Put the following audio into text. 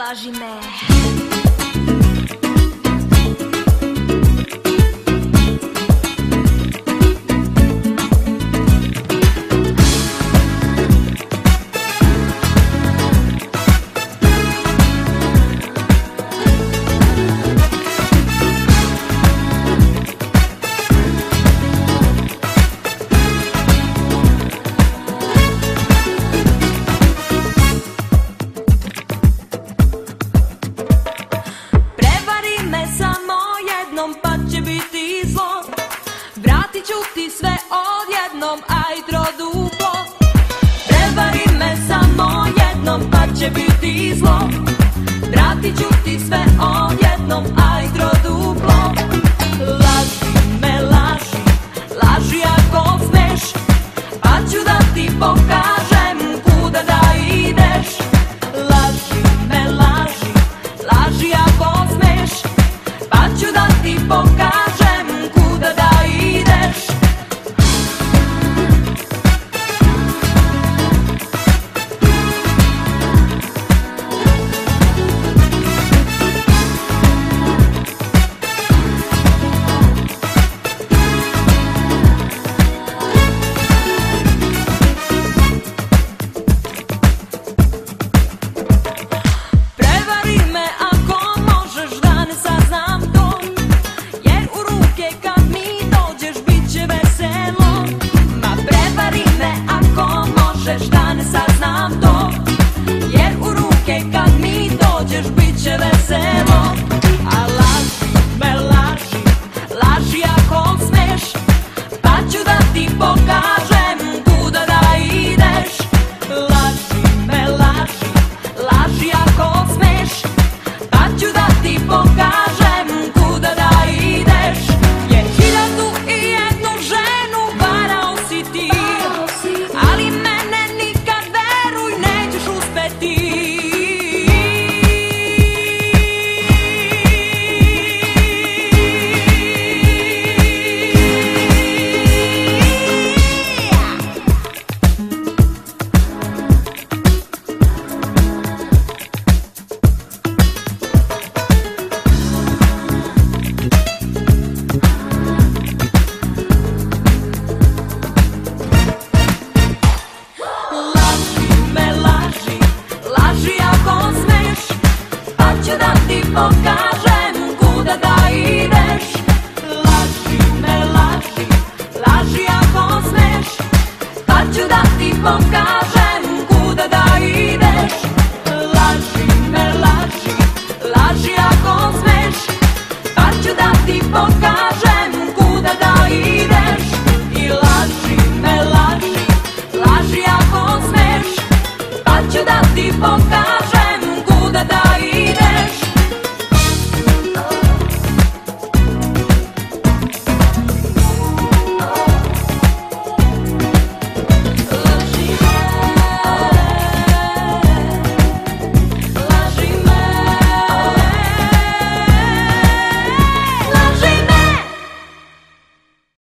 laži me. Pa će biti zlo, vratit ću ti sve odjednom, aj troduplo. Prevari me samo jednom, pa će biti zlo, vratit ću ti sve odjednom, aj troduplo. Laži me, laži, laži ako smeš, pa ću da ti pokažem kuda da ideš. Laži me, laži, laži ako smeš, pa ću da ti pokažem kuda da ideš. Prevari me ako možeš da ne saznam to, jer u ruke kad mi dođeš bit će veselo. Ma prevari me ako možeš da ne saznam to, jer u ruke kad mi dođeš bit će veselo. A laži me, laži, laži ako smeš, pa ću da ti pokažem kuda da ideš. Laži me, laži, laži ako smeš, pa ću da ti pokažem kuda da ideš. Jer 1001 ženu varao si ti, ali mene nikad, veruj, nećeš uspeti. Laži ako smeš, pa ću da ti pokažem